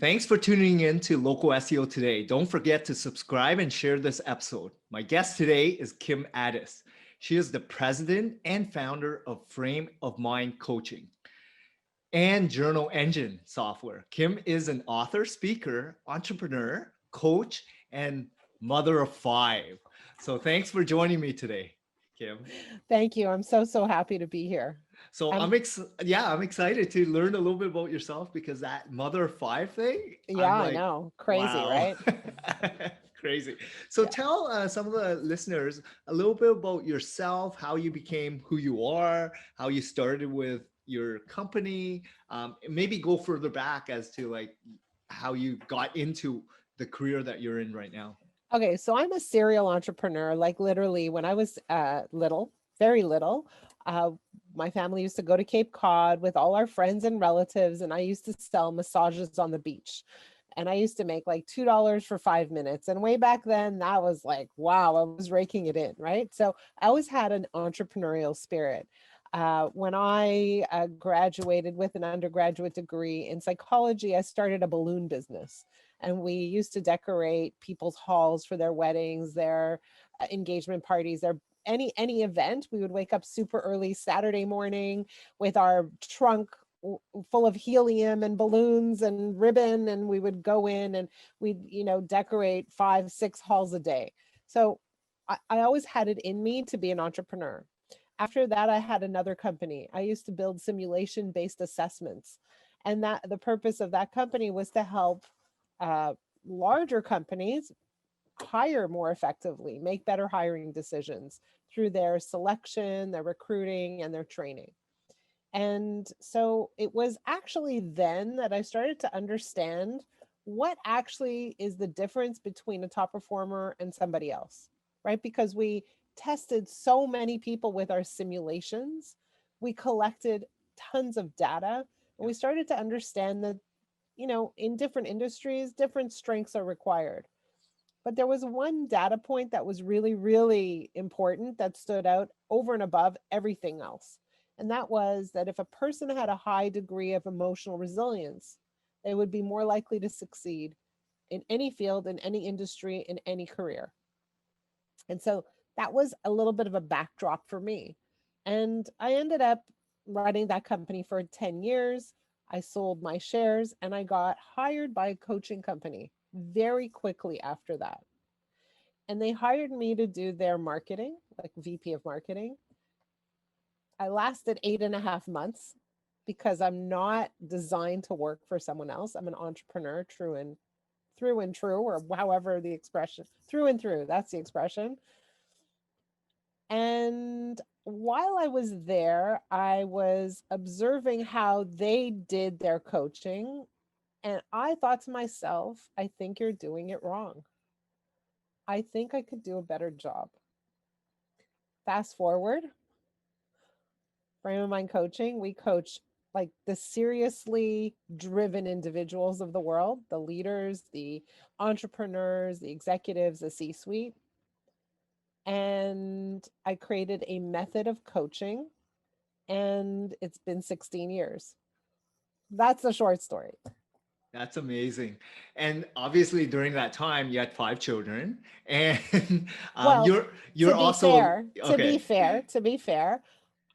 Thanks for tuning in to Local SEO today. Don't forget to subscribe and share this episode. My guest today is Kim Ades. She is the president and founder of Frame of Mind Coaching and Journal Engine software. Kim is an author, speaker, entrepreneur, coach, and mother of five. So thanks for joining me today, Kim. Thank you. I'm so happy to be here. So I'm I'm excited to learn a little bit about yourself because that mother of five thing, Yeah, I'm I like, know. Crazy, wow, right? crazy. So Yeah. tell some of the listeners a little bit about yourself, how you became who you are, how you started with your company. Maybe go further back as to like how you got into the career that you're in right now. Okay, so I'm a serial entrepreneur. Like literally when I was little, very little, uh my family used to go to Cape Cod with all our friends and relatives, and I used to sell massages on the beach. And I used to make like $2 for 5 minutes. And way back then, that was like, wow, I was raking it in, right? So I always had an entrepreneurial spirit. When I graduated with an undergraduate degree in psychology, I started a balloon business. And we used to decorate people's halls for their weddings, their engagement parties, their any event. We would wake up super early Saturday morning with our trunk full of helium and balloons and ribbon, and we would go in and we'd decorate 5 6 halls a day. So I always had it in me to be an entrepreneur. After that, I had another company. I used to build simulation based assessments, and that the purpose of that company was to help uh, larger companies hire more effectively, make better hiring decisions through their selection, their recruiting, and their training. And so it was actually then that I started to understand what actually is the difference between a top performer and somebody else, right? Because we tested so many people with our simulations, we collected tons of data, and Yeah. we started to understand that, in different industries, different strengths are required. But there was one data point that was really, really important that stood out over and above everything else. And that was that if a person had a high degree of emotional resilience, they would be more likely to succeed in any field, in any industry, in any career. And so that was a little bit of a backdrop for me. And I ended up running that company for 10 years. I sold my shares and I got hired by a coaching company very quickly after that. And they hired me to do their marketing, like VP of marketing. I lasted 8.5 months because I'm not designed to work for someone else. I'm an entrepreneur, through and true, or however the expression, through and through, that's the expression. And while I was there, I was observing how they did their coaching. And I thought to myself, I think you're doing it wrong. I think I could do a better job. Fast forward, Frame of Mind Coaching, we coach like the seriously driven individuals of the world, the leaders, the entrepreneurs, the executives, the C suite. And I created a method of coaching, and it's been 16 years. That's the short story. That's amazing. And obviously during that time you had five children and Well, you're also to be okay. fair, to be fair,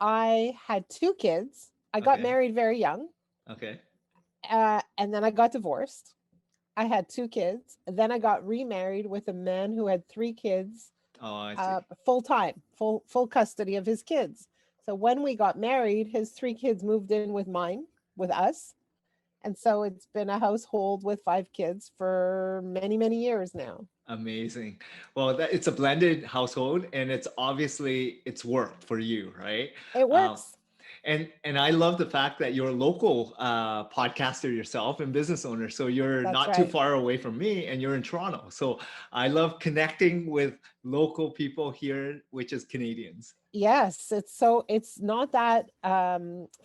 I had 2 kids. I got Okay. married very young, Okay. and then I got divorced. I had 2 kids. Then I got remarried with a man who had 3 kids, Oh, I see. full time, full custody of his kids. So when we got married, his 3 kids moved in with mine, with us, and so it's been a household with 5 kids for many years now. Amazing. Well, it's a blended household and it's obviously it's worked for you, right? It Um, works. and I love the fact that you're a local podcaster yourself and business owner. So you're That's not too right. far away from me and you're in Toronto. So I love connecting with local people here, which is Canadians. Yes, it's not that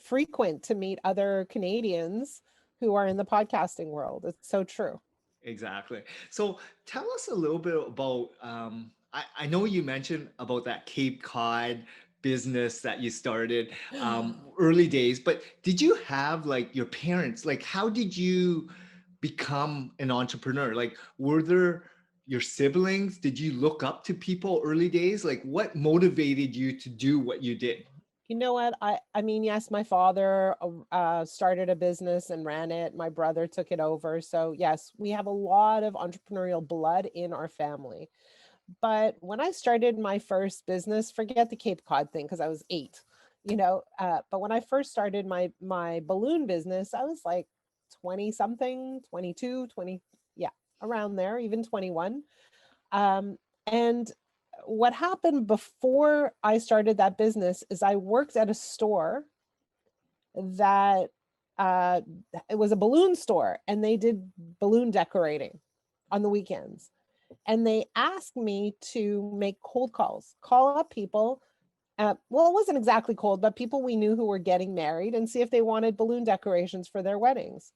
frequent to meet other Canadians who are in the podcasting world. It's so true. Exactly. So tell us a little bit about, I know you mentioned about that Cape Cod business that you started early days, but did you have like your parents, like how did you become an entrepreneur? Like, were there your siblings? Did you look up to people early days? Like, what motivated you to do what you did? You know what? I mean, yes, my father started a business and ran it. My brother took it over. So yes, we have a lot of entrepreneurial blood in our family. But when I started my first business, forget the Cape Cod thing because I was 8, but when I first started my balloon business, I was like 20 something, 22, 20, yeah, around there, even 21. And what happened before I started that business is I worked at a store that uh, it was a balloon store, and they did balloon decorating on the weekends. And they asked me to make cold calls, call up people. Well, it wasn't exactly cold, but people we knew who were getting married, and see if they wanted balloon decorations for their weddings.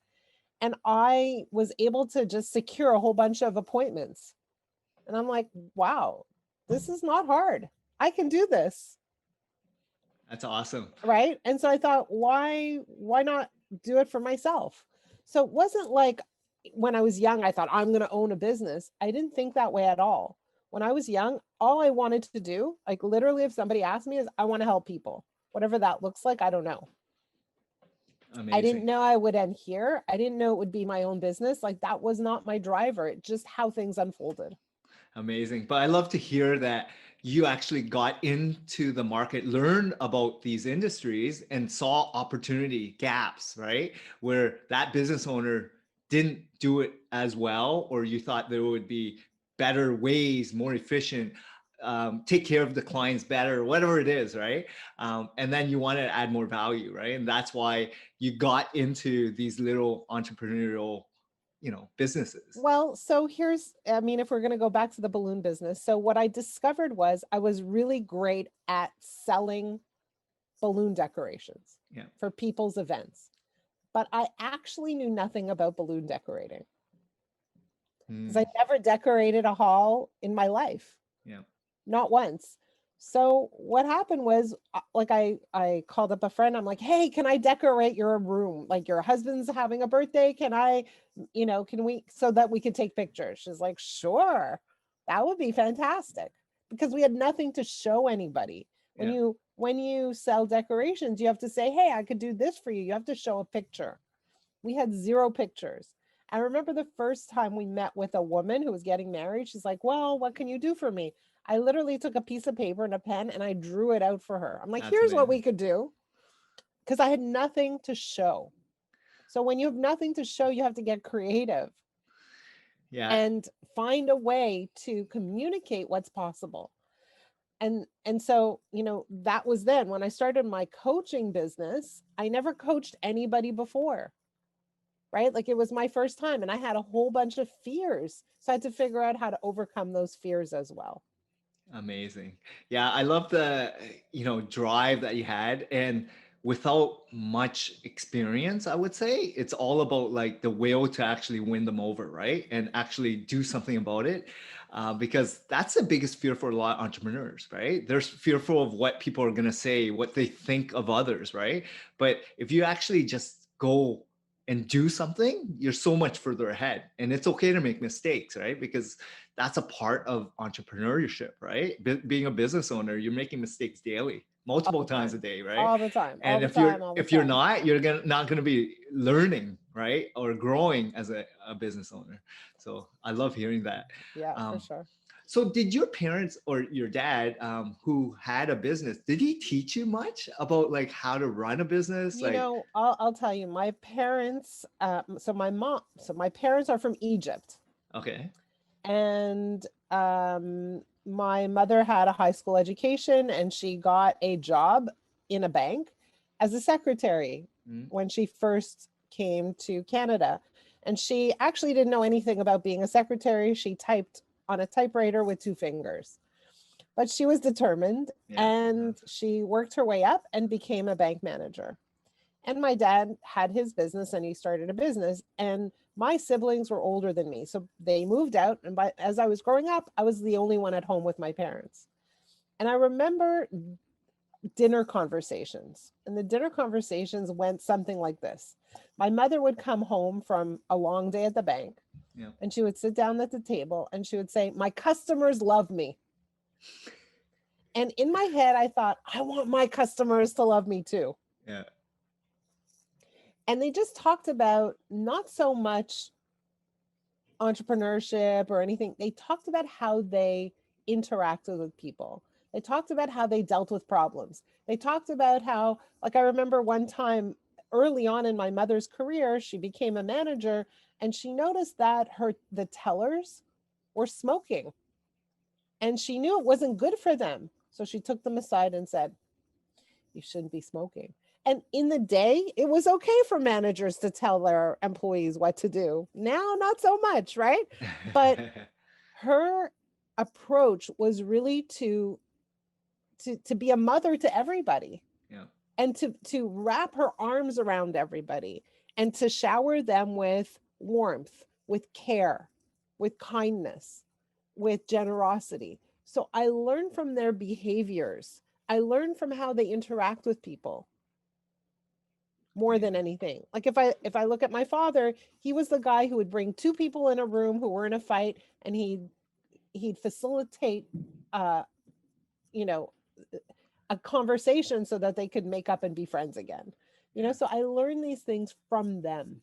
And I was able to just secure a whole bunch of appointments. And I'm like, wow, this is not hard. I can do this. That's awesome. Right. And so I thought, why not do it for myself? So it wasn't like when I was young, I thought I'm going to own a business. I didn't think that way at all. When I was young, all I wanted to do, like literally, if somebody asked me, is I want to help people, whatever that looks like. I don't know. I didn't Amazing. know I would end here. I didn't know it would be my own business. Like that was not my driver. It just how things unfolded. Amazing. But I love to hear that you actually got into the market, learned about these industries, and saw opportunity gaps, right? Where that business owner didn't do it as well, or you thought there would be better ways, more efficient, take care of the clients better, whatever it is, right? And then you want to add more value, right? And that's why you got into these little entrepreneurial, businesses. Well, so I mean, if we're going to go back to the balloon business, so what I discovered was I was really great at selling balloon decorations Yeah. for people's events, but I actually knew nothing about balloon decorating because I Mm, never decorated a hall in my life, yeah. not once. So what happened was like I called up a friend. I'm like, "Hey, can I decorate your room? Like your husband's having a birthday. Can I, can we so that we could take pictures?" She's like, "Sure. That would be fantastic." Because we had nothing to show anybody. When Yeah. you sell decorations, you have to say, "Hey, I could do this for you." You have to show a picture. We had 0 pictures. I remember the first time we met with a woman who was getting married. She's like, "Well, what can you do for me?" I literally took a piece of paper and a pen and I drew it out for her. I'm like, That's "Here's what we amazing. could do." Because I had nothing to show. So when you have nothing to show, you have to get creative Yeah. and find a way to communicate what's possible. And so, that was then when I started my coaching business. I never coached anybody before, right? Like it was my first time and I had a whole bunch of fears. So I had to figure out how to overcome those fears as well. Amazing. Yeah, I love the, drive that you had. And without much experience, I would say it's all about like the will to actually win them over, right? And actually do something about it. Because that's the biggest fear for a lot of entrepreneurs, right? They're fearful of what people are going to say, what they think of others, right? But if you actually just go and do something, you're so much further ahead. And it's okay to make mistakes, right? Because that's a part of entrepreneurship, right? Being a business owner, you're making mistakes daily, All multiple the times a time. day, right? All the time. All And the if you're time. All the if you're time. not, not gonna be learning, right, or growing as a business owner. So I love hearing that. Yeah, for Um, sure. so did your parents or your dad, who had a business, did he teach you much about like how to run a business? Like, I'll tell you, my parents, so my parents are from Egypt, okay, and my mother had a high school education and she got a job in a bank as a secretary mm, when she first came to Canada. And she actually didn't know anything about being a secretary. She typed on a typewriter with 2 fingers, but she was determined yeah, and she worked her way up and became a bank manager. And my dad had his business and he started a business, and my siblings were older than me, so they moved out, and as I was growing up, I was the only one at home with my parents. And I remember dinner conversations. And the dinner conversations went something like this. My mother would come home from a long day at the bank Yeah. and she would sit down at the table and she would say, "My customers love me." And in my head, I thought, I want my customers to love me too. Yeah. And they just talked about not so much entrepreneurship or anything. They talked about how they interacted with people. They talked about how they dealt with problems. They talked about how, like, I remember one time early on in my mother's career, she became a manager and she noticed that the tellers were smoking and she knew it wasn't good for them. So she took them aside and said, "You shouldn't be smoking." And in the day, it was okay for managers to tell their employees what to do. Now, not so much, right? But her approach was really to be a mother to everybody Yeah. and to wrap her arms around everybody and to shower them with warmth, with care, with kindness, with generosity. So I learned from their behaviors. I learned from how they interact with people more than Amazing. anything. Like if I look at my father, he was the guy who would bring two people in a room who were in a fight and he'd facilitate uh you know a conversation so that they could make up and be friends again. Yeah. So I learned these things from them.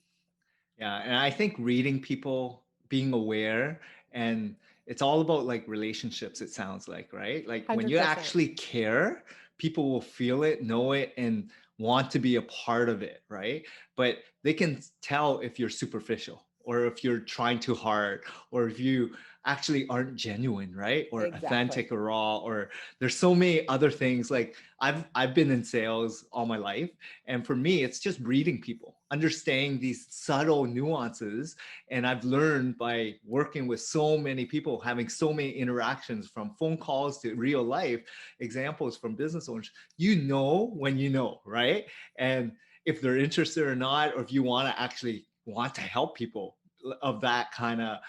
Yeah, and I think reading people, being aware, and it's all about like relationships, it sounds like, right? Like when you 100%. actually care, people will feel it, know it, and want to be a part of it, right? But they can tell if you're superficial or if you're trying too hard or if you actually aren't genuine, right? Or Exactly. authentic or raw, or there's so many other things. Like I've been in sales all my life, and for me, it's just reading people, understanding these subtle nuances. And I've learned by working with so many people, having so many interactions from phone calls to real life examples from business owners, when you know, right? And if they're interested or not, or if you want to actually want to help people of that kind of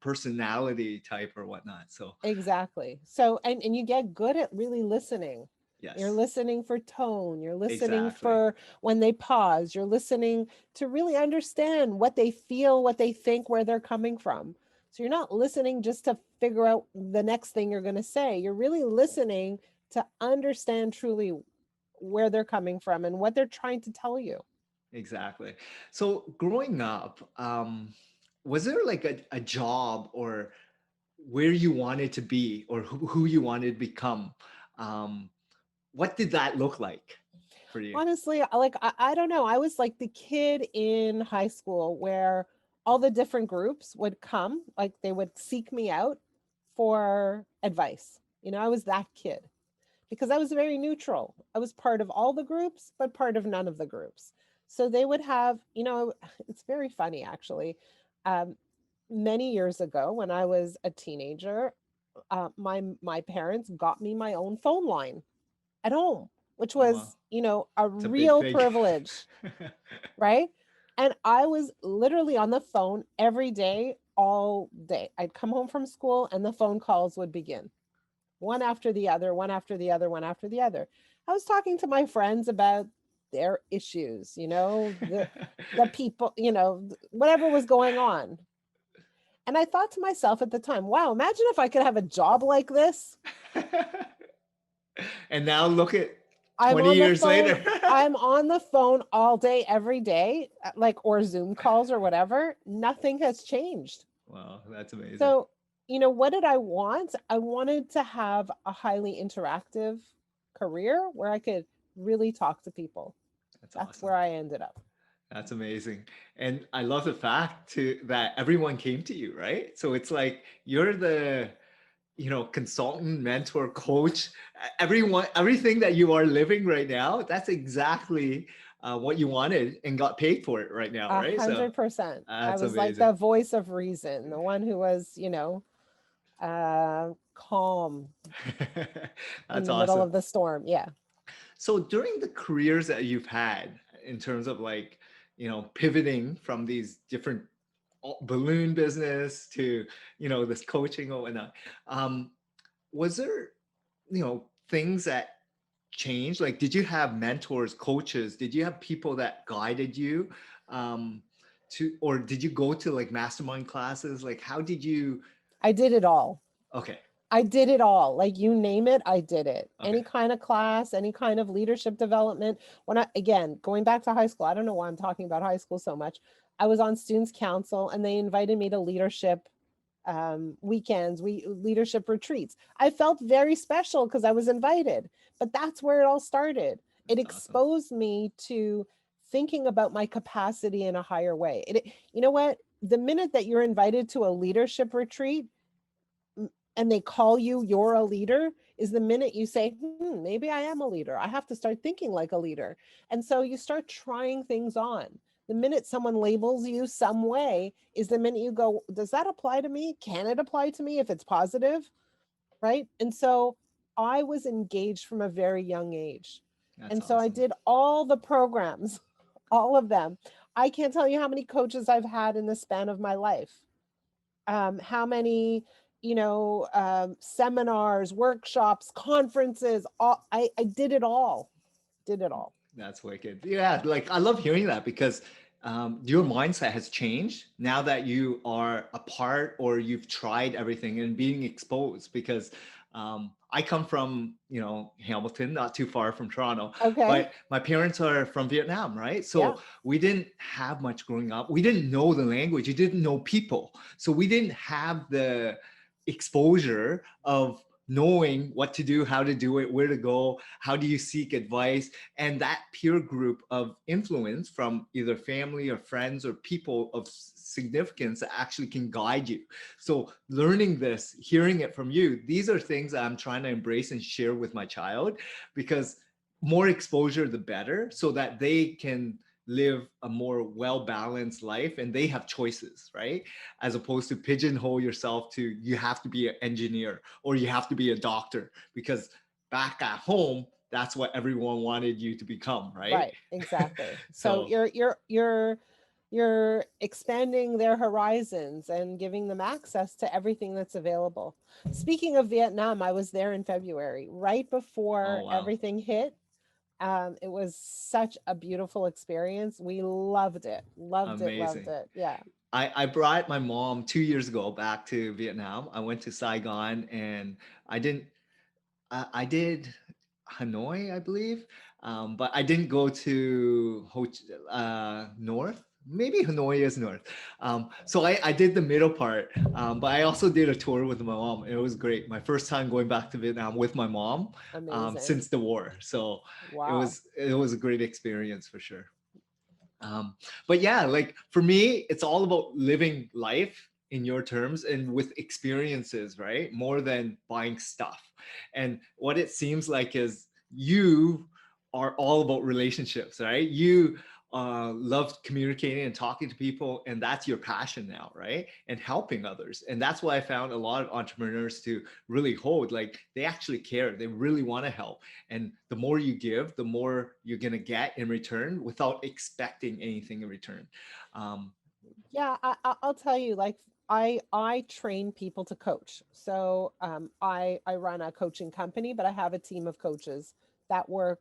personality type or whatnot. So, Exactly. So and you get good at really listening. You're yes, listening for tone, you're listening exactly. for when they pause, you're listening to really understand what they feel, what they think, where they're coming from. So you're not listening just to figure out the next thing you're going to say. You're really listening to understand truly where they're coming from and what they're trying to tell you. Exactly. So growing up, was there like a job or where you wanted to be or who you wanted to become? Um, what did that look like for you? Honestly, I don't know. I was like the kid in high school where all the different groups would come, like they would seek me out for advice. I was that kid because I was very neutral. I was part of all the groups, but part of none of the groups. So they would have, it's very funny actually. Um, Many years ago, when I was a teenager, my parents got me my own phone line at home, which Oh, wow. was, a It's a big real thing. privilege, right? And I was literally on the phone every day, all day. I'd come home from school and the phone calls would begin one after the other, one after the other, one after the other. I was talking to my friends about their issues, the people, whatever was going on. And I thought to myself at the time, wow, imagine if I could have a job like this. And now look at I'm 20 on the years phone. later. I'm on the phone all day, every day, like, or Zoom calls or whatever. Nothing has changed. Wow, that's amazing. So, what did I want? I wanted to have a highly interactive career where I could really talk to people. That's That's awesome. where I ended up. That's amazing. And I love the fact that everyone came to you, right? So it's like you're the, consultant, mentor, coach, everyone, everything that you are living right now, that's exactly what you wanted and got paid for it right now, A right? So 100%. I that's was like amazing. the voice of reason, the one who was, calm in That's the middle awesome. of the storm. Yeah. So during the careers that you've had in terms of like, pivoting from these different balloon business to, this coaching or whatnot, was there, things that change? Like, did you have mentors, coaches? Did you have people that guided you um, or did you go to like mastermind classes? Like, how did you? I did it all. Okay, I did it all. Like you name it, I did it. okay, Any kind of class, any kind of leadership development. When I, again, going back to high school, I don't know why I'm talking about high school so much. I was on students council and they invited me to leadership weekends, leadership retreats. I felt very special because I was invited, but that's where it all started. It that's awesome. exposed me to thinking about my capacity in a higher way. You know what? The minute that you're invited to a leadership retreat, and they call you you're a leader is the minute you say, maybe I am a leader. I have to start thinking like a leader. And so you start trying things on. The minute someone labels you some way is the minute you go, does that apply to me? Can it apply to me if it's positive? Right. And so I was engaged from a very young age. That's And so I awesome. did all the programs, all of them. I can't tell you how many coaches I've had in the span of my life, how many, seminars, workshops, conferences. I did it all. Did it all. That's wicked. Yeah, like I love hearing that because your mindset has changed now that you are a part or you've tried everything and being exposed. Because I come from, Hamilton, not too far from Toronto, Okay. but my parents are from Vietnam, right? Yeah. So we didn't have much growing up. We didn't know the language. You didn't know people. So we didn't have the exposure of knowing what to do, how to do it, where to go, how do you seek advice, and that peer group of influence from either family or friends or people of significance that actually can guide you. So learning this, hearing it from you, these are things that I'm trying to embrace and share with my child, because more exposure the better, so that they can live a more well-balanced life and they have choices, right? As opposed to pigeonhole yourself to you have to be an engineer or you have to be a doctor, because back at home that's what everyone wanted you to become, right? Right. Exactly. So So you're expanding their horizons and giving them access to everything that's available. Speaking of Vietnam, I was there in February, right oh before wow, everything hit. It was such a beautiful experience. We loved it. Loved it. Loved amazing. it. Yeah. I brought my mom 2 years ago back to Vietnam. I went to Saigon and I didn't I did Hanoi, I believe, but I didn't go to North. Maybe Hanoi is North. So I did the middle part, but I also did a tour with my mom. It was great. My first time going back to Vietnam with my mom Amazing. since the war. So Wow. it was a great experience for sure. Um, but yeah, like for me, it's all about living life in your terms and with experiences, right? More than buying stuff. And what it seems like is you are all about relationships, right? You love communicating and talking to people, and that's your passion now, right? And helping others. And that's why I found a lot of entrepreneurs to really hold, like they actually care, they really want to help. And the more you give, the more you're going to get in return without expecting anything in return. um, Yeah, I'll tell you, like I train people to coach. So I run a coaching company, but I have a team of coaches that work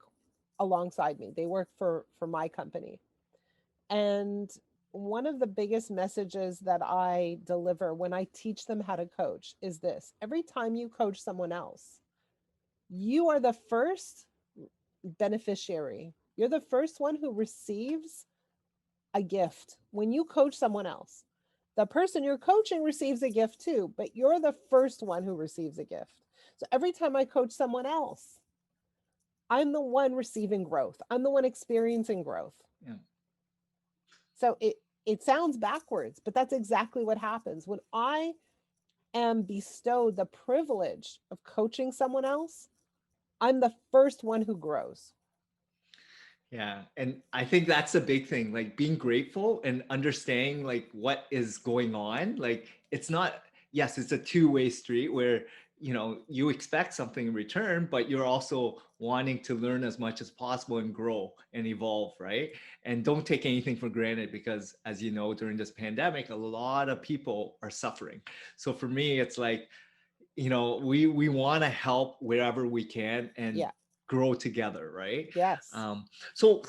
alongside me. They work for my company. And one of the biggest messages that I deliver when I teach them how to coach is this: every time you coach someone else, you are the first beneficiary. You're the first one who receives a gift. When you coach someone else, the person you're coaching receives a gift too, but you're the first one who receives a gift. So every time I coach someone else, I'm the one receiving growth. I'm the one experiencing growth. yeah. So it sounds backwards, but that's exactly what happens. When I am bestowed the privilege of coaching someone else, I'm the first one who grows. Yeah, and I think that's a big thing, like being grateful and understanding like what is going on. Like it's not, yes, it's a two-way street where, you expect something in return, but you're also wanting to learn as much as possible and grow and evolve, right? And don't take anything for granted because as you know, during this pandemic, a lot of people are suffering. So for me, it's like, we want to help wherever we can, and Yeah. grow together, right? Yes. So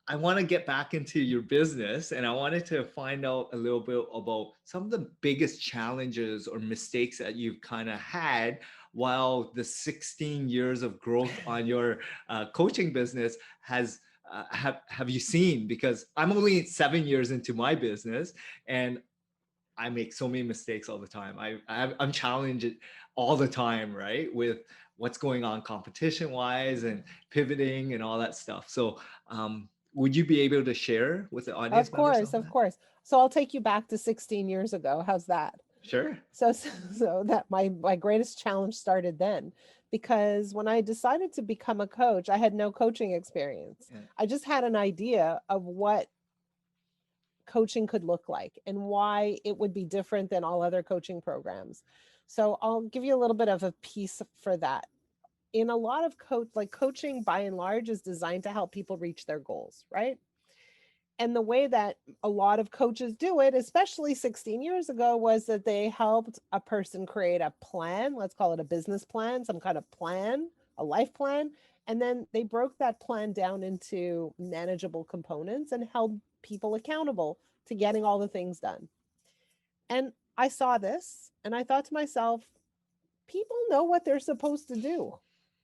I want to get back into your business, and I wanted to find out a little bit about some of the biggest challenges or mistakes that you've kind of had while the 16 years of growth on your coaching business has have you seen? Because I'm only 7 years into my business, and I make so many mistakes all the time. I'm challenged all the time, right? With what's going on competition wise and pivoting and all that stuff. So, would you be able to share with the Of audience members course, on of that? course. So I'll take you back to 16 years ago. How's that? Sure. So that my greatest challenge started then, because when I decided to become a coach, I had no coaching experience. Yeah. I just had an idea of what coaching could look like and why it would be different than all other coaching programs. So I'll give you a little bit of a piece for that. In a lot of coaching by and large is designed to help people reach their goals, right? And the way that a lot of coaches do it, especially 16 years ago, was that they helped a person create a plan. Let's call it a business plan, some kind of plan, a life plan. And then they broke that plan down into manageable components and held people accountable to getting all the things done. And I saw this and I thought to myself, people know what they're supposed to do,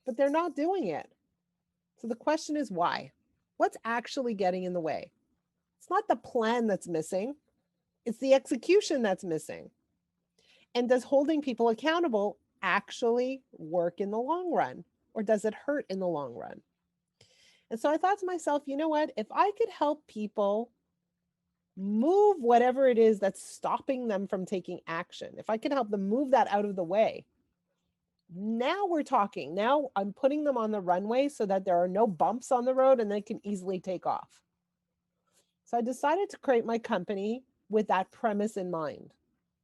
but they're not doing it. So the question is why? What's actually getting in the way? It's not the plan that's missing, it's the execution that's missing. And does holding people accountable actually work in the long run, or does it hurt in the long run? And so I thought to myself, you know what? If I could help people move whatever it is that's stopping them from taking action, if I could help them move that out of the way, now we're talking. Now I'm putting them on the runway so that there are no bumps on the road and they can easily take off. So I decided to create my company with that premise in mind.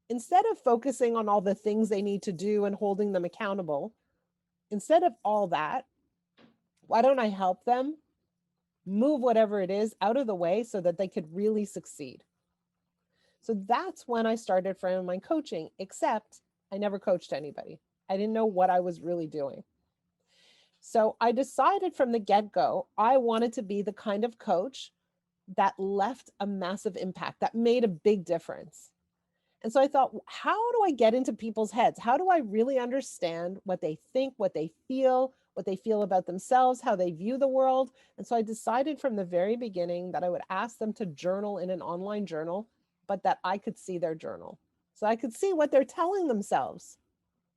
Instead of focusing on all the things they need to do and holding them accountable, instead of all that, why don't I help them move whatever it is out of the way so that they could really succeed? So that's when I started Frame of Mind Coaching, except I never coached anybody. I didn't know what I was really doing. So I decided from the get-go, I wanted to be the kind of coach that left a massive impact, that made a big difference. And so I thought, how do I get into people's heads? How do I really understand what they think, what they feel about themselves, how they view the world? And so I decided from the very beginning that I would ask them to journal in an online journal, but that I could see their journal. So I could see what they're telling themselves,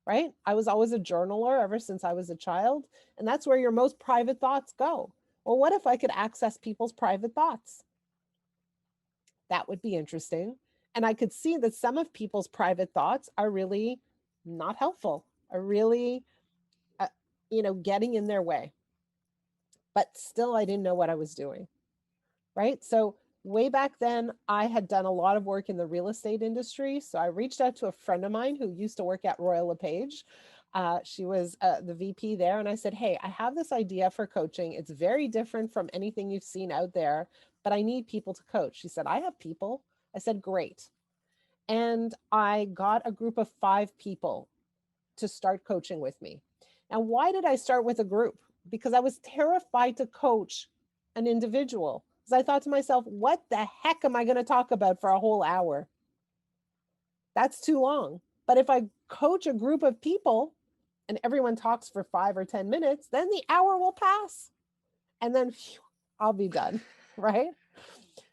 right? I was always a journaler ever since I was a child. And that's where your most private thoughts go. Well, what if I could access people's private thoughts? That would be interesting. And I could see that some of people's private thoughts are really not helpful, are really, uh, getting in their way. But still, I didn't know what I was doing, right? So way back then, I had done a lot of work in the real estate industry. So I reached out to a friend of mine who used to work at Royal LePage. She was the VP there. And I said, hey, I have this idea for coaching. It's very different from anything you've seen out there, but I need people to coach. She said, I have people. I said, great. And I got a group of 5 people to start coaching with me. Now, why did I start with a group? Because I was terrified to coach an individual. Because I thought to myself, what the heck am I going to talk about for a whole hour? That's too long. But if I coach a group of people and everyone talks for 5 or 10 minutes, then the hour will pass. And then phew, I'll be done, right?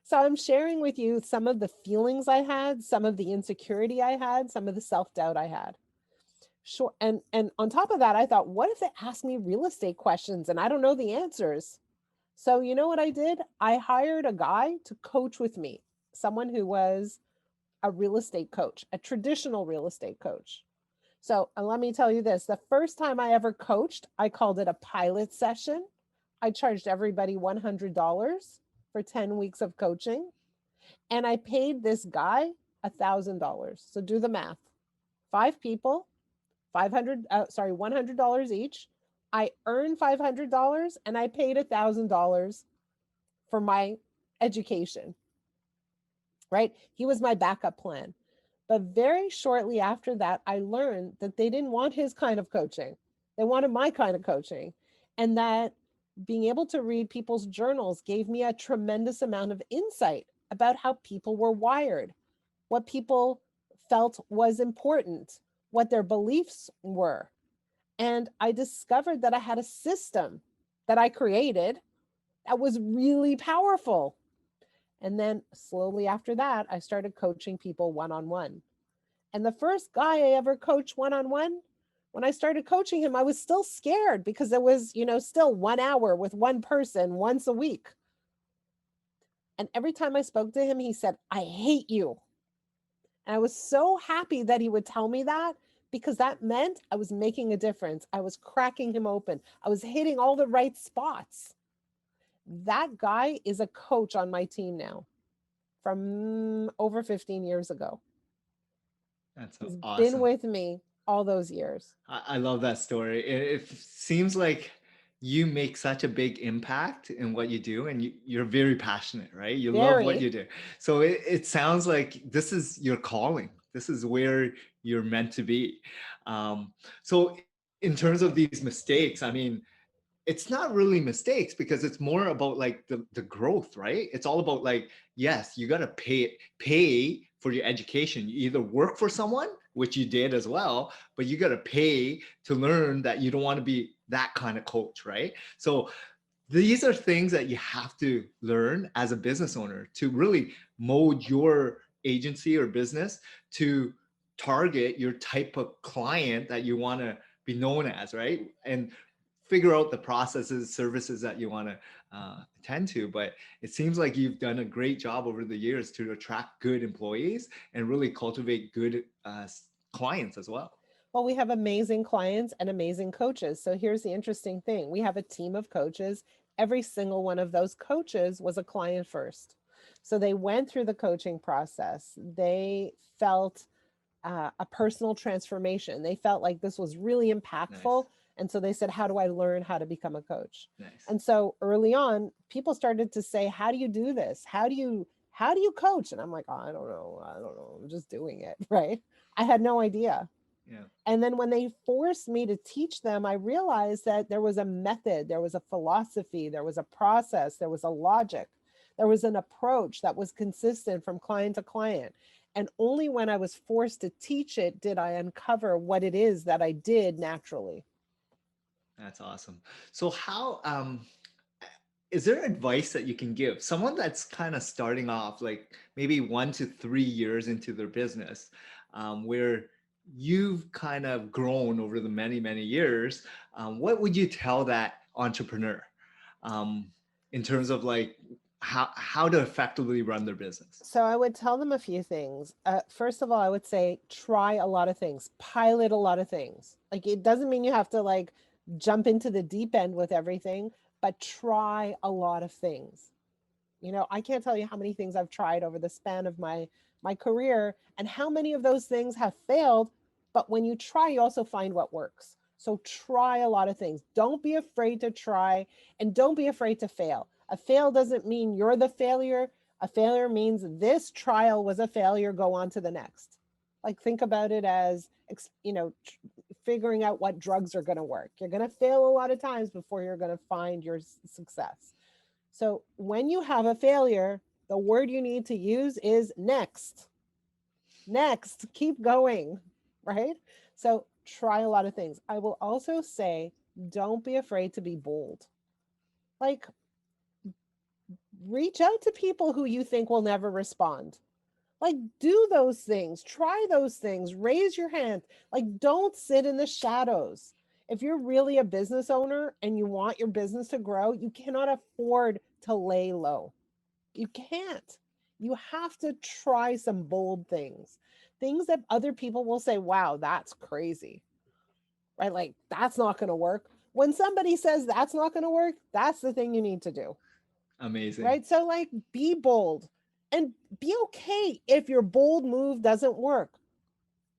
So I'm sharing with you some of the feelings I had, some of the insecurity I had, some of the self-doubt I had. Sure. And on top of that, I thought, what if they ask me real estate questions and I don't know the answers? So you know what I did? I hired a guy to coach with me, someone who was a real estate coach, a traditional real estate coach. So let me tell you this, the first time I ever coached, I called it a pilot session. I charged everybody $100 for 10 weeks of coaching. And I paid this guy $1,000. So do the math. 5 people, $100 each. I earned $500 and I paid $1,000 for my education, right? He was my backup plan. But very shortly after that, I learned that they didn't want his kind of coaching. They wanted my kind of coaching. And that being able to read people's journals gave me a tremendous amount of insight about how people were wired, what people felt was important, what their beliefs were. And I discovered that I had a system that I created that was really powerful. And then slowly after that, I started coaching people one on one. And the first guy I ever coached one on one, when I started coaching him, I was still scared because it was, still 1 hour with one person once a week. And every time I spoke to him, he said, I hate you. And I was so happy that he would tell me that because that meant I was making a difference. I was cracking him open. I was hitting all the right spots. That guy is a coach on my team now from over 15 years ago. That's He's been awesome. with me all those years. I love that story. It seems like you make such a big impact in what you do, and you're very passionate, right? You love what Very. you do. So it sounds like this is your calling. This is where you're meant to be. So in terms of these mistakes, I mean, it's not really mistakes because it's more about like the growth, right? It's all about like, yes, you got to pay for your education. You either work for someone, which you did as well, but you got to pay to learn that you don't want to be that kind of coach, right? So these are things that you have to learn as a business owner to really mold your agency or business to target your type of client that you want to be known as, right? And figure out the processes, services that you want to attend to. But it seems like you've done a great job over the years to attract good employees and really cultivate good clients as well. Well, we have amazing clients and amazing coaches. So here's the interesting thing. We have a team of coaches. Every single one of those coaches was a client first. So they went through the coaching process. They felt a personal transformation. They felt like this was really Nice, impactful. And so they said, how do I learn how to become a coach? nice. And so early on, people started to say, how do you do this? How do you coach? And I'm like, oh, I don't know. I don't know. I'm just doing it. Right. I had no idea. Yeah, And then when they forced me to teach them, I realized that there was a method, there was a philosophy, there was a process, there was a logic, there was an approach that was consistent from client to client. And only when I was forced to teach it did I uncover what it is that I did naturally. that's awesome. So how is there advice that you can give someone that's kind of starting off, like maybe 1 to 3 years into their business, where you've kind of grown over the many years? What would you tell that entrepreneur um, in terms of like how to effectively run their business? So I would tell them a few things. First of all, I would say try a lot of things, pilot a lot of things. Like it doesn't mean you have to like jump into the deep end with everything, but try a lot of things. I can't tell you how many things I've tried over the span of my career and how many of those things have failed, but when you try, you also find what works. So try a lot of things. Don't be afraid to try and don't be afraid to fail. A fail doesn't mean you're the failure. A failure means this trial was a failure, go on to the next. Like think about it as, figuring out what drugs are going to work. You're going to fail a lot of times before you're going to find your success. So when you have a failure, the word you need to use is next. Next, keep going, right? So try a lot of things. I will also say, don't be afraid to be bold. Like, reach out to people who you think will never respond. Like, do those things, try those things, raise your hand. Like, don't sit in the shadows. If you're really a business owner and you want your business to grow, you cannot afford to lay low. You can't. You have to try some bold things that other people will say, wow, that's crazy, right? Like, that's not going to work. When somebody says that's not going to work, that's the thing you need to do, Amazing. right? So, like, be bold and be okay if your bold move doesn't work.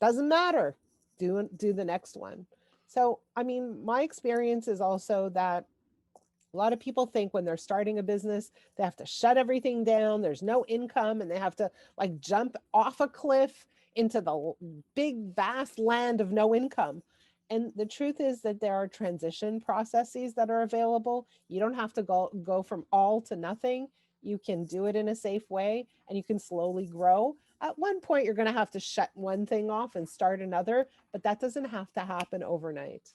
Doesn't matter. Do the next one. So, I mean, my experience is also that a lot of people think when they're starting a business, they have to shut everything down. There's no income and they have to like jump off a cliff into the big, vast land of no income. And the truth is that there are transition processes that are available. You don't have to go from all to nothing. You can do it in a safe way and you can slowly grow. At one point, you're going to have to shut one thing off and start another, but that doesn't have to happen overnight.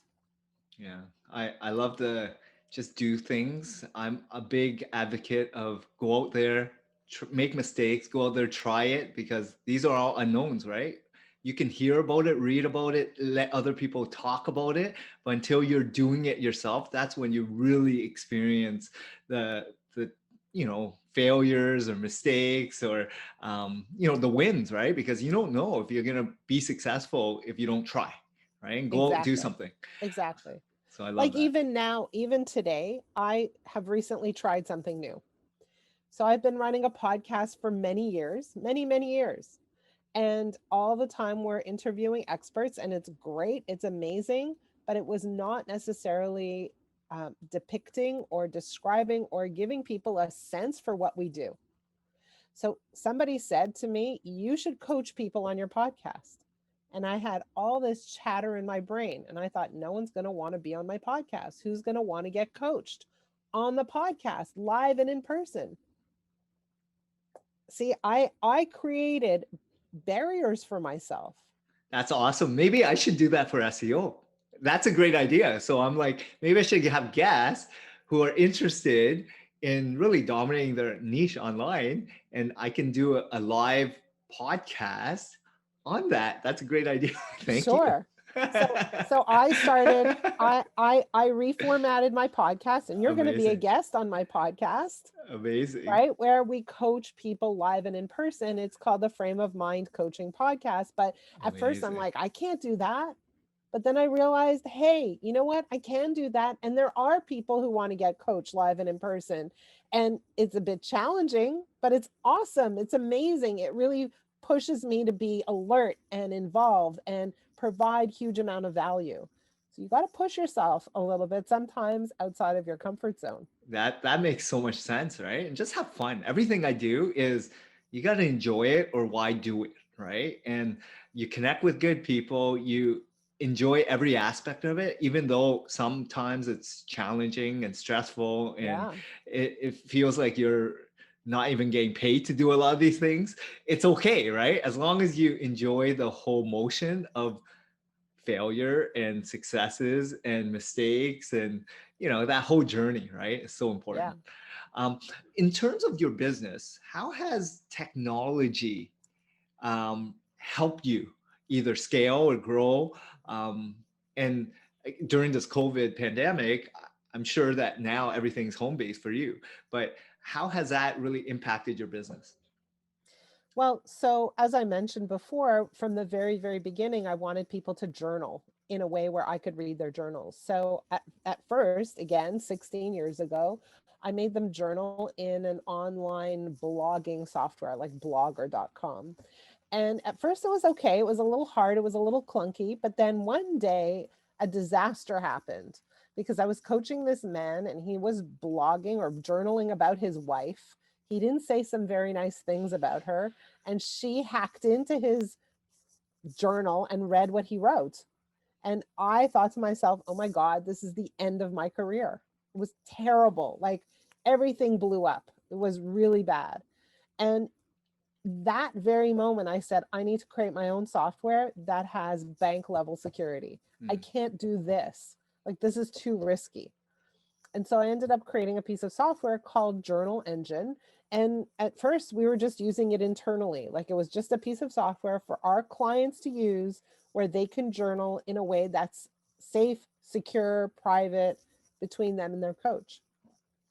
Yeah, I love the just do things. I'm a big advocate of go out there, make mistakes, go out there, try it because these are all unknowns, right? You can hear about it, read about it, let other people talk about it, but until you're doing it yourself, that's when you really experience the failures or mistakes or the wins, right? Because you don't know if you're gonna be successful if you don't try, right? And go out, do Exactly. something. Exactly. So I love Like that. even now, even today, I have recently tried something new. So I've been running a podcast for many years, many, many years. And all the time we're interviewing experts, and it's great, it's amazing, but it was not necessarily depicting or describing or giving people a sense for what we do. So somebody said to me, you should coach people on your podcast. And I had all this chatter in my brain. And I thought, no one's going to want to be on my podcast. Who's going to want to get coached on the podcast, live and in person? See, I created barriers for myself. That's awesome. Maybe I should do that for SEO. That's a great idea. So I'm like, maybe I should have guests who are interested in really dominating their niche online, and I can do a live podcast on that. That's a great idea. Thank you. Sure. So I started I reformatted my podcast, and you're going to be a Amazing. guest on my podcast, Amazing. right? Where we coach people live and in person. It's called the Frame of Mind Coaching Podcast. But at first I'm Amazing. like, I can't do that. But then I realized, hey, you know what? I can do that. And there are people who want to get coached live and in person. And it's a bit challenging, but it's awesome. It's amazing. It really pushes me to be alert and involved and provide huge amount of value. So you got to push yourself a little bit sometimes outside of your comfort zone. That makes so much sense, right? And just have fun. Everything I do is you got to enjoy it or why do it, right? And you connect with good people, you enjoy every aspect of it, even though sometimes it's challenging and stressful and Yeah. it feels like you're not even getting paid to do a lot of these things. It's okay, right? As long as you enjoy the whole motion of failure and successes and mistakes and that whole journey, right? Is so Yeah. important. um, in terms of your business, how has technology helped you either scale or grow, um, and during this COVID pandemic, I'm sure that now everything's home based for you, but how has that really impacted your business? Well, so as I mentioned before, from the very, very beginning, I wanted people to journal in a way where I could read their journals. So at first, again, 16 years ago, I made them journal in an online blogging software like blogger.com. And at first it was okay. It was a little hard. It was a little clunky. But then one day a disaster happened because I was coaching this man and he was blogging or journaling about his wife. He didn't say some very nice things about her. And she hacked into his journal and read what he wrote. And I thought to myself, oh my God, this is the end of my career. It was terrible. Like everything blew up. It was really bad. And that very moment, I said, I need to create my own software that has bank level security. I Hmm. can't do this. Like, this is too risky. And so I ended up creating a piece of software called Journal Engine. And at first, we were just using it internally. Like, it was just a piece of software for our clients to use where they can journal in a way that's safe, secure, private between them and their coach.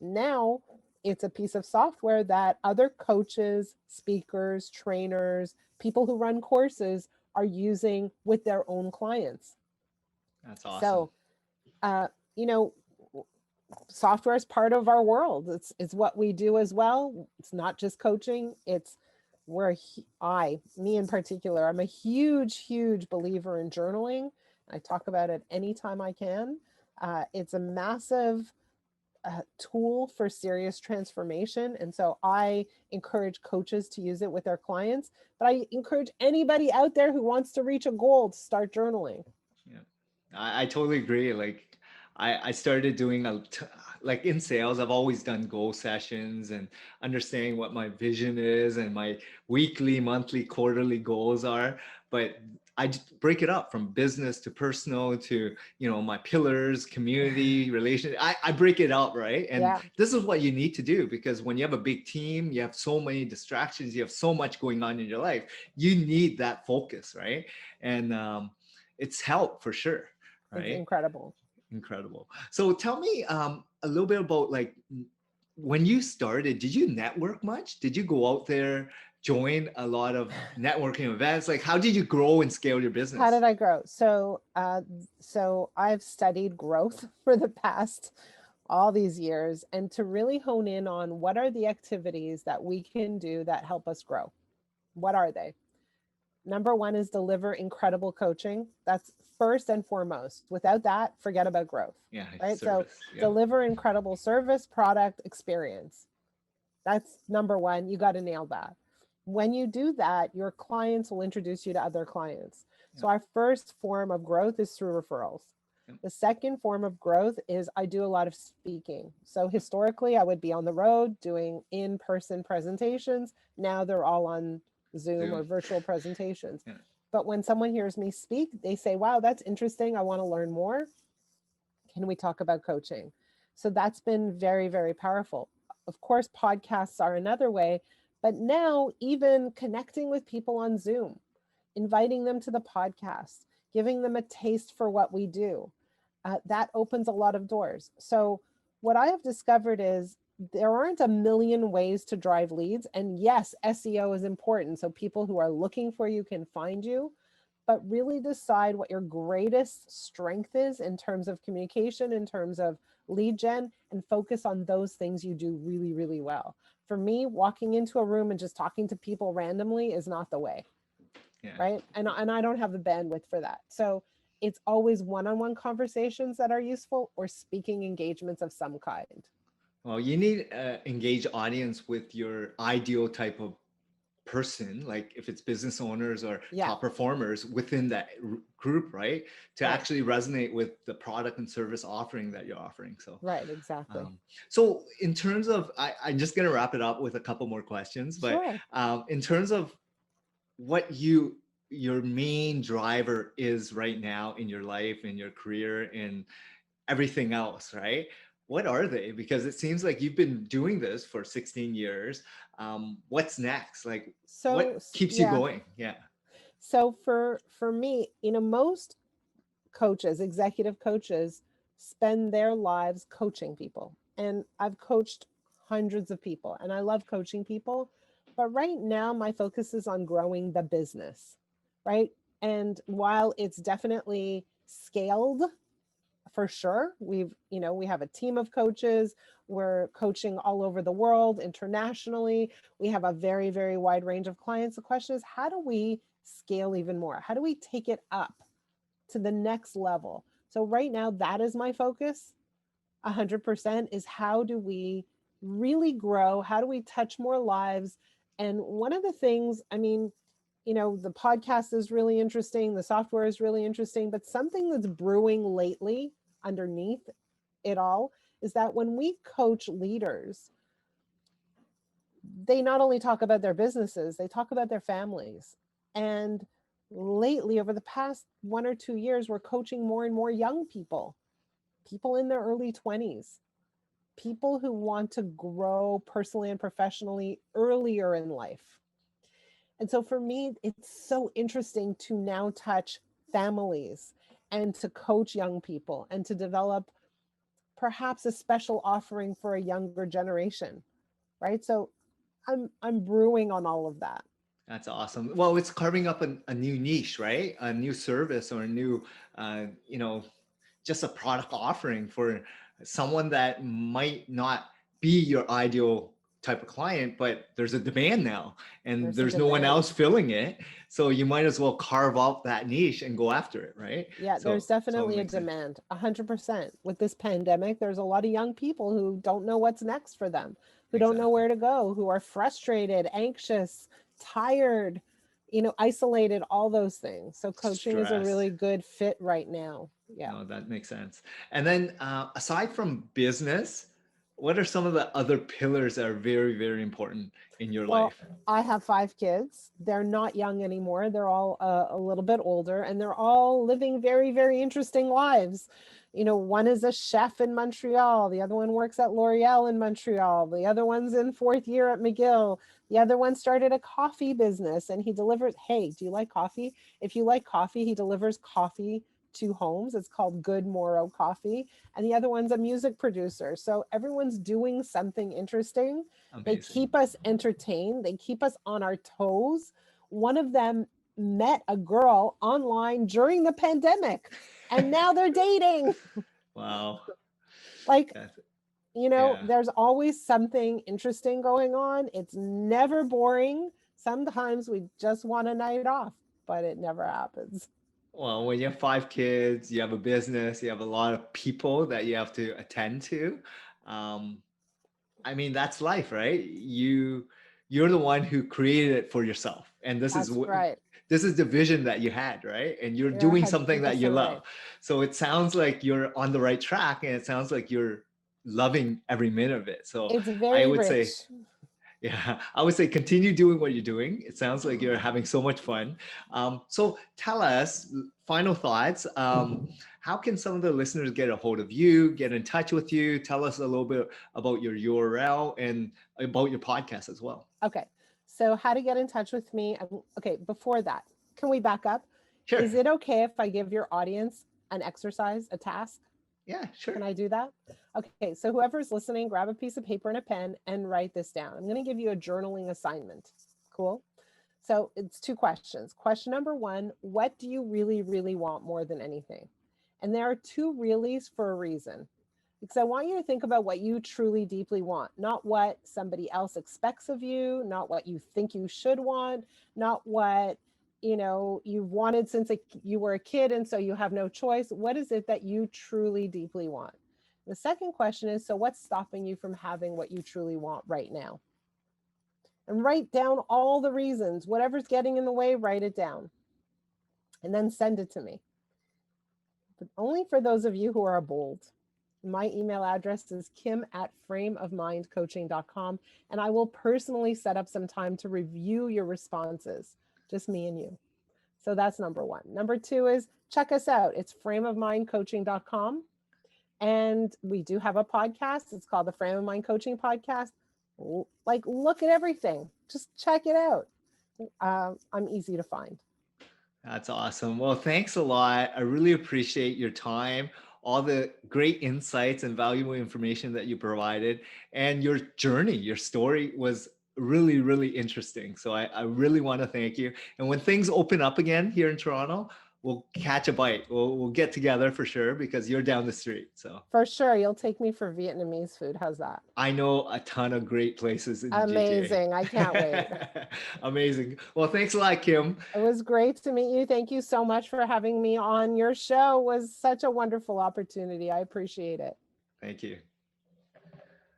Now it's a piece of software that other coaches, speakers, trainers, people who run courses are using with their own clients. That's awesome. So, uh, you know, software is part of our world. It's what we do as well. It's not just coaching. It's where me in particular, I'm a huge, huge believer in journaling. I talk about it anytime I can. It's a massive tool for serious transformation. And so I encourage coaches to use it with their clients, but I encourage anybody out there who wants to reach a goal to start journaling. Yeah. I totally agree. Like I started doing like in sales, I've always done goal sessions and understanding what my vision is and my weekly, monthly, quarterly goals are. But I just break it up from business to personal to, my pillars, community, relation. I break it out, right? And Yeah, this is what you need to do because when you have a big team, you have so many distractions, you have so much going on in your life. You need that focus, right? And it's help for sure, it's right? incredible. Incredible. So tell me a little bit about like when you started, did you network much? Did you go out there, join a lot of networking events? Like how did you grow and scale your How business? did I grow? So I've studied growth for the past all these years, and to really hone in on what are the activities that we can do that help us grow. What are they? Number one is deliver incredible coaching. That's first and foremost. Without that, forget about growth, Yeah, right? So service. Yeah. deliver incredible service, product, experience. That's number one. You got to nail that. When you do that, your clients will introduce you to other clients. Yeah. So our first form of growth is through referrals. Yeah. The second form of growth is I do a lot of speaking. So historically, I would be on the road doing in-person presentations. Now they're all on Zoom or Zoom. virtual presentations. Yeah. But when someone hears me speak, they say, wow, that's interesting. I want to learn more. Can we talk about coaching? So that's been very, very powerful. Of course, podcasts are another way, but now even connecting with people on Zoom, inviting them to the podcast, giving them a taste for what we do, that opens a lot of doors. So, what I have discovered is there aren't a million ways to drive leads. And yes, SEO is important. So, people who are looking for you can find you, but really decide what your greatest strength is in terms of communication, in terms of lead gen, and focus on those things you do really, really well. For me, walking into a room and just talking to people randomly is not the way, Yeah. right? And I don't have the bandwidth for that. So it's always one-on-one conversations that are useful or speaking engagements of some kind. Well, you need engage audience with your ideal type of person, like if it's business owners or Yeah, top performers within that group, right? To right, actually resonate with the product and service offering that you're offering. So, right, exactly. so in terms of, I'm just going to wrap it up with a couple more questions, but Sure. in terms of what your main driver is right now in your life, in your career, in everything else, right? What are they? Because it seems like you've been doing this for 16 years. What's next? Like, So what keeps you yeah. going? Yeah. So for me, most coaches, executive coaches, spend their lives coaching people. And I've coached hundreds of people and I love coaching people. But right now, my focus is on growing the business, right? And while it's definitely scaled for sure, we have a team of coaches. We're coaching all over the world, internationally. We have a very, very wide range of clients. The question is, how do we scale even more? How do we take it up to the next level? So right now, that is my focus. 100% is how do we really grow? How do we touch more lives? And one of the things, the podcast is really interesting, the software is really interesting, but something that's brewing lately underneath it all is that when we coach leaders, they not only talk about their businesses, they talk about their families. And lately, over the past 1 or 2 years, we're coaching more and more young people, people in their early 20s, people who want to grow personally and professionally earlier in life. And so for me, it's so interesting to now touch families and to coach young people and to develop perhaps a special offering for a younger generation, right? So I'm brewing on all of that. That's awesome. Well, it's carving up a new niche, right? A new service or a new, just a product offering for someone that might not be your ideal type of client, but there's a demand now and There's a there's no one demand. else filling it. So you might as well carve out that niche and go after it, right? Yeah, there's So it definitely a makes sense. demand. 100%. With this pandemic, there's a lot of young people who don't know what's next for them, who don't know Exactly. where to go, who are frustrated, anxious, tired, isolated, all those things. So coaching is a Stress. really good fit right now. Yeah. No, that makes sense. And then aside from business, what are some of the other pillars that are very, very important in your Well, life? I have 5 kids. They're not young anymore. They're all a little bit older, and they're all living very, very interesting lives. One is a chef in Montreal. The other one works at L'Oreal in Montreal. The other one's in fourth year at McGill. The other one started a coffee business, and he delivers. Hey, do you like coffee? If you like coffee, he delivers coffee to homes. It's called Good Morrow Coffee. And the other one's a music producer. So everyone's doing something interesting. They Amazing. keep us entertained. They keep us on our toes. One of them met a girl online during the pandemic, and now they're dating. Wow. Like, That's, yeah. there's always something interesting going on. It's never boring. Sometimes we just want a night off, but it never happens. Well, when you have 5 kids, you have a business, you have a lot of people that you have to attend to. Um, I mean, that's life, right? You're the one who created it for yourself, and this is That's what right. this is the vision that you had, right? And you're You're doing something that you 100% love. right. So it sounds like you're on the right track, and it sounds like you're loving every minute of it. So It's I very would say, rich. yeah, I would say continue doing what you're doing. It sounds like you're having so much fun. So tell us, final thoughts. How can some of the listeners get a hold of you, get in touch with you? Tell us a little bit about your URL and about your podcast as well. Okay. So how to get in touch with me. Okay, before that, can we back up? Sure. Is it okay if I give your audience an exercise, a task? Yeah, Can sure. I do that? Okay, so whoever's listening, grab a piece of paper and a pen and write this down. I'm going to give you a journaling assignment. Cool. So it's 2 questions. Question number 1, what do you really, really want more than anything? And there are 2 reallys for a reason. Because I want you to think about what you truly deeply want, not what somebody else expects of you, not what you think you should want, not what you've wanted since you were a kid and so you have no choice. What is it that you truly deeply want? The second question is, so what's stopping you from having what you truly want right now? And write down all the reasons. Whatever's getting in the way, write it down and then send it to me. But only for those of you who are bold. My email address is kim@frameofmindcoaching.com, and I will personally set up some time to review your responses, just me and you. So that's number 1. Number 2 is check us out. It's frameofmindcoaching.com. And we do have a podcast. It's called the Frame of Mind Coaching Podcast. Like, look at everything. Just check it out. I'm easy to find. That's awesome. Well, thanks a lot. I really appreciate your time, all the great insights and valuable information that you provided, and your journey, your story was really, really interesting. So I really want to thank you. And when things open up again here in Toronto, we'll catch a bite. We'll get together for sure because you're down the street. So For sure. You'll take me for Vietnamese food. How's that? I know a ton of great places in the Amazing. I can't wait. GTA. Amazing. Well, thanks a lot, Kim. It was great to meet you. Thank you so much for having me on your show. It was such a wonderful opportunity. I appreciate it. Thank you.